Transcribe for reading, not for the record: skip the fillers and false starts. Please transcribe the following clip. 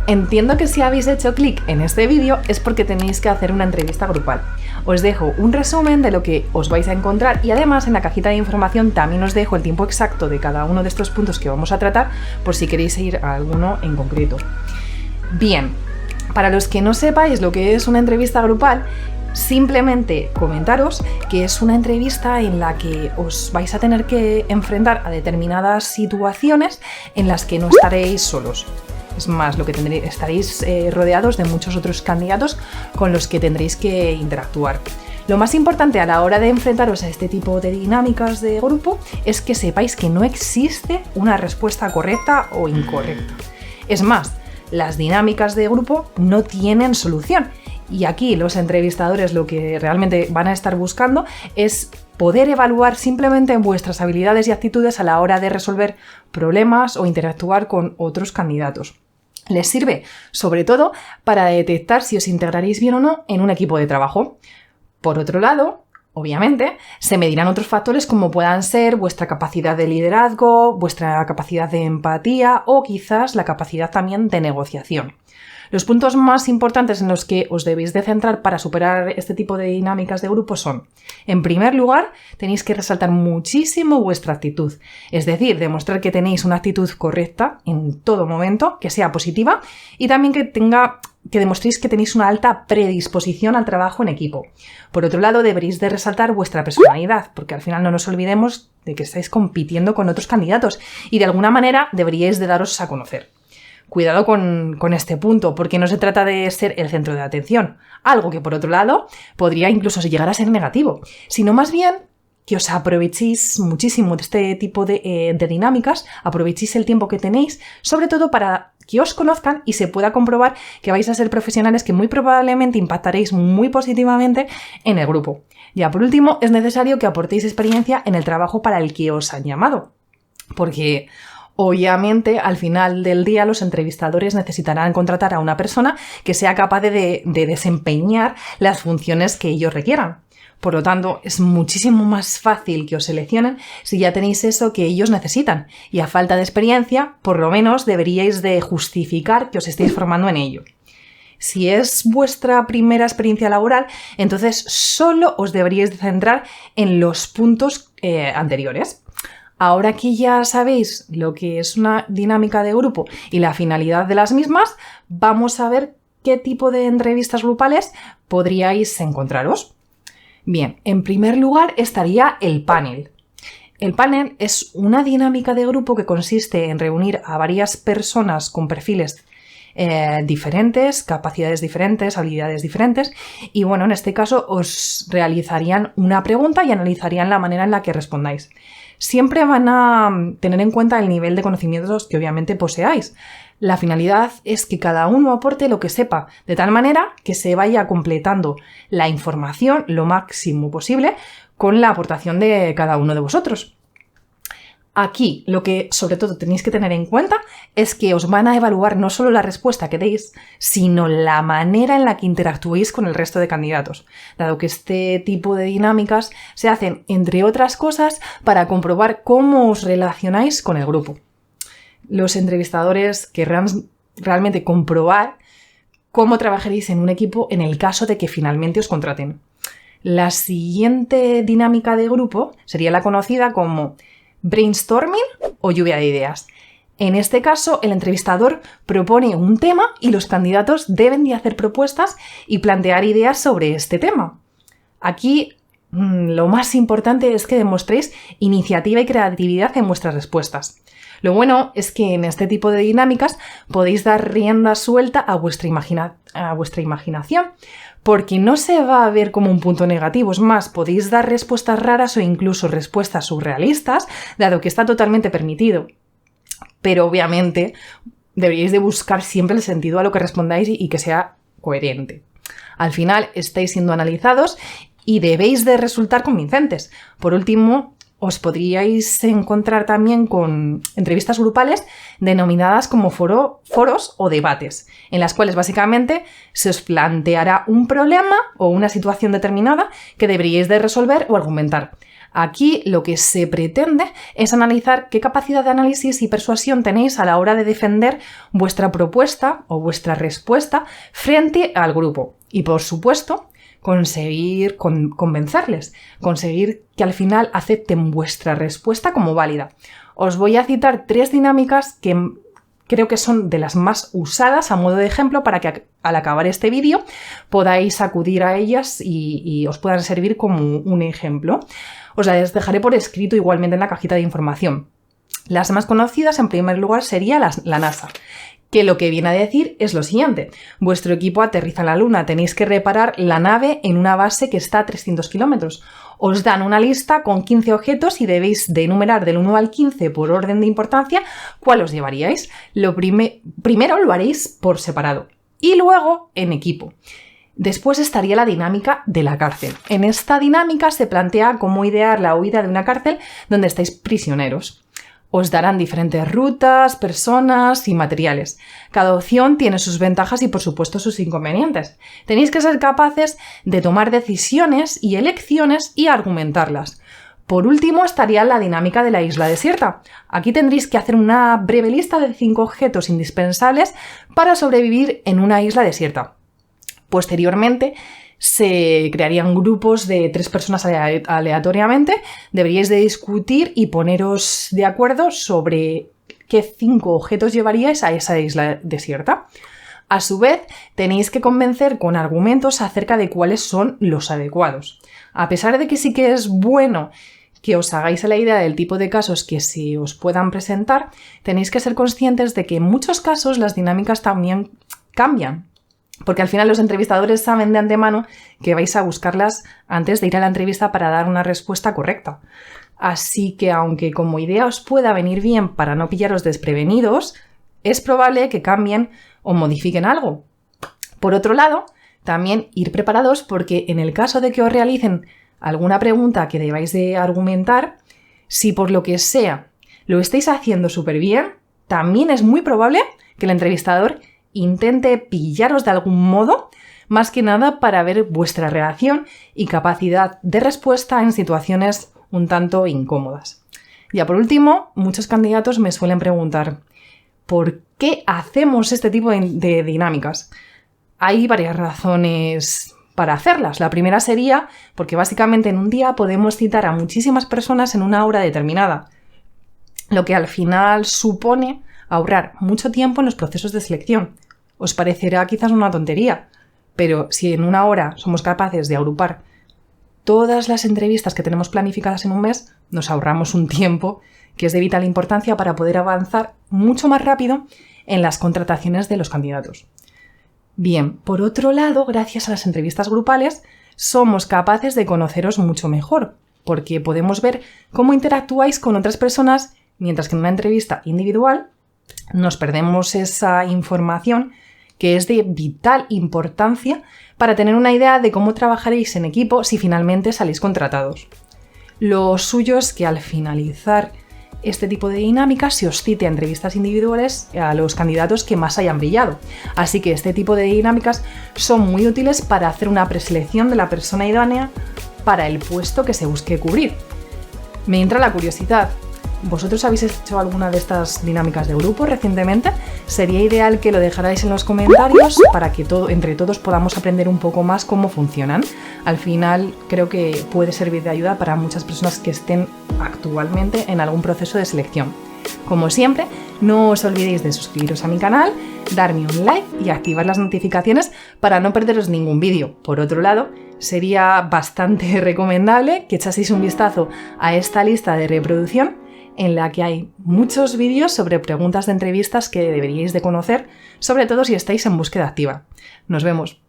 Entiendo que si habéis hecho clic en este vídeo es porque tenéis que hacer una entrevista grupal. Os dejo un resumen de lo que os vais a encontrar y además en la cajita de información también os dejo el tiempo exacto de cada uno de estos puntos que vamos a tratar por si queréis ir a alguno en concreto. Bien, para los que no sepáis lo que es una entrevista grupal, simplemente comentaros que es una entrevista en la que os vais a tener que enfrentar a determinadas situaciones en las que no estaréis solos. Es más, estaréis rodeados de muchos otros candidatos con los que tendréis que interactuar. Lo más importante a la hora de enfrentaros a este tipo de dinámicas de grupo es que sepáis que no existe una respuesta correcta o incorrecta. Es más, las dinámicas de grupo no tienen solución. Y aquí los entrevistadores lo que realmente van a estar buscando es poder evaluar simplemente vuestras habilidades y actitudes a la hora de resolver problemas o interactuar con otros candidatos. Les sirve, sobre todo, para detectar si os integraréis bien o no en un equipo de trabajo. Por otro lado, obviamente, se medirán otros factores como puedan ser vuestra capacidad de liderazgo, vuestra capacidad de empatía o quizás la capacidad también de negociación. Los puntos más importantes en los que os debéis de centrar para superar este tipo de dinámicas de grupo son: en primer lugar, tenéis que resaltar muchísimo vuestra actitud, es decir, demostrar que tenéis una actitud correcta en todo momento, que sea positiva y también que demostréis que tenéis una alta predisposición al trabajo en equipo. Por otro lado, deberéis de resaltar vuestra personalidad, porque al final no nos olvidemos de que estáis compitiendo con otros candidatos y de alguna manera deberíais de daros a conocer. Cuidado con este punto, porque no se trata de ser el centro de atención, algo que por otro lado podría incluso llegar a ser negativo, sino más bien que os aprovechéis muchísimo de este tipo de dinámicas, aprovechéis el tiempo que tenéis, sobre todo para que os conozcan y se pueda comprobar que vais a ser profesionales que muy probablemente impactaréis muy positivamente en el grupo. Ya por último, es necesario que aportéis experiencia en el trabajo para el que os han llamado, porque obviamente, al final del día, los entrevistadores necesitarán contratar a una persona que sea capaz de desempeñar las funciones que ellos requieran. Por lo tanto, es muchísimo más fácil que os seleccionen si ya tenéis eso que ellos necesitan. Y a falta de experiencia, por lo menos deberíais de justificar que os estéis formando en ello. Si es vuestra primera experiencia laboral, entonces solo os deberíais de centrar en los puntos anteriores. Ahora que ya sabéis lo que es una dinámica de grupo y la finalidad de las mismas, vamos a ver qué tipo de entrevistas grupales podríais encontraros. Bien, en primer lugar estaría el panel. El panel es una dinámica de grupo que consiste en reunir a varias personas con perfiles diferentes, capacidades diferentes, habilidades diferentes y bueno, en este caso os realizarían una pregunta y analizarían la manera en la que respondáis. Siempre van a tener en cuenta el nivel de conocimientos que obviamente poseáis. La finalidad es que cada uno aporte lo que sepa, de tal manera que se vaya completando la información lo máximo posible con la aportación de cada uno de vosotros. Aquí lo que sobre todo tenéis que tener en cuenta es que os van a evaluar no solo la respuesta que deis, sino la manera en la que interactuéis con el resto de candidatos, dado que este tipo de dinámicas se hacen, entre otras cosas, para comprobar cómo os relacionáis con el grupo. Los entrevistadores querrán realmente comprobar cómo trabajaréis en un equipo en el caso de que finalmente os contraten. La siguiente dinámica de grupo sería la conocida como brainstorming o lluvia de ideas. En este caso, el entrevistador propone un tema y los candidatos deben de hacer propuestas y plantear ideas sobre este tema. Aquí, lo más importante es que demostréis iniciativa y creatividad en vuestras respuestas. Lo bueno es que en este tipo de dinámicas podéis dar rienda suelta a vuestra imaginación, porque no se va a ver como un punto negativo. Es más, podéis dar respuestas raras o incluso respuestas surrealistas, dado que está totalmente permitido. Pero obviamente deberíais de buscar siempre el sentido a lo que respondáis y que sea coherente. Al final estáis siendo analizados y debéis de resultar convincentes. Por último, os podríais encontrar también con entrevistas grupales denominadas como foros o debates, en las cuales básicamente se os planteará un problema o una situación determinada que deberíais de resolver o argumentar. Aquí lo que se pretende es analizar qué capacidad de análisis y persuasión tenéis a la hora de defender vuestra propuesta o vuestra respuesta frente al grupo. Y por supuesto, conseguir convencerles, conseguir que al final acepten vuestra respuesta como válida. Os voy a citar 3 dinámicas que creo que son de las más usadas a modo de ejemplo para que al acabar este vídeo podáis acudir a ellas y os puedan servir como un ejemplo. Os las dejaré por escrito igualmente en la cajita de información. Las más conocidas, en primer lugar, sería la NASA, que lo que viene a decir es lo siguiente. Vuestro equipo aterriza en la Luna, tenéis que reparar la nave en una base que está a 300 kilómetros. Os dan una lista con 15 objetos y debéis de enumerar del 1 al 15 por orden de importancia cuál os llevaríais. Primero lo haréis por separado y luego en equipo. Después estaría la dinámica de la cárcel. En esta dinámica se plantea cómo idear la huida de una cárcel donde estáis prisioneros. Os darán diferentes rutas, personas y materiales. Cada opción tiene sus ventajas y, por supuesto, sus inconvenientes. Tenéis que ser capaces de tomar decisiones y elecciones y argumentarlas. Por último, estaría la dinámica de la isla desierta. Aquí tendréis que hacer una breve lista de 5 objetos indispensables para sobrevivir en una isla desierta. Posteriormente, se crearían grupos de 3 personas aleatoriamente. Deberíais de discutir y poneros de acuerdo sobre qué 5 objetos llevaríais a esa isla desierta. A su vez, tenéis que convencer con argumentos acerca de cuáles son los adecuados. A pesar de que sí que es bueno que os hagáis la idea del tipo de casos que se os puedan presentar, tenéis que ser conscientes de que en muchos casos las dinámicas también cambian. Porque al final los entrevistadores saben de antemano que vais a buscarlas antes de ir a la entrevista para dar una respuesta correcta. Así que aunque como idea os pueda venir bien para no pillaros desprevenidos, es probable que cambien o modifiquen algo. Por otro lado, también ir preparados porque en el caso de que os realicen alguna pregunta que debáis de argumentar, si por lo que sea lo estáis haciendo súper bien, también es muy probable que el entrevistador intente pillaros de algún modo, más que nada para ver vuestra reacción y capacidad de respuesta en situaciones un tanto incómodas. Ya por último, muchos candidatos me suelen preguntar ¿por qué hacemos este tipo de dinámicas? Hay varias razones para hacerlas. La primera sería porque básicamente en un día podemos citar a muchísimas personas en una hora determinada, lo que al final supone ahorrar mucho tiempo en los procesos de selección. Os parecerá quizás una tontería, pero si en una hora somos capaces de agrupar todas las entrevistas que tenemos planificadas en un mes, nos ahorramos un tiempo que es de vital importancia para poder avanzar mucho más rápido en las contrataciones de los candidatos. Bien, por otro lado, gracias a las entrevistas grupales, somos capaces de conoceros mucho mejor, porque podemos ver cómo interactúáis con otras personas, mientras que en una entrevista individual nos perdemos esa información que es de vital importancia para tener una idea de cómo trabajaréis en equipo si finalmente salís contratados. Lo suyo es que al finalizar este tipo de dinámicas se os cite a entrevistas individuales a los candidatos que más hayan brillado. Así que este tipo de dinámicas son muy útiles para hacer una preselección de la persona idónea para el puesto que se busque cubrir. Me entra la curiosidad. ¿Vosotros habéis hecho alguna de estas dinámicas de grupo recientemente? Sería ideal que lo dejarais en los comentarios para que entre todos podamos aprender un poco más cómo funcionan. Al final creo que puede servir de ayuda para muchas personas que estén actualmente en algún proceso de selección. Como siempre, no os olvidéis de suscribiros a mi canal, darme un like y activar las notificaciones para no perderos ningún vídeo. Por otro lado, sería bastante recomendable que echaseis un vistazo a esta lista de reproducción en la que hay muchos vídeos sobre preguntas de entrevistas que deberíais de conocer, sobre todo si estáis en búsqueda activa. Nos vemos.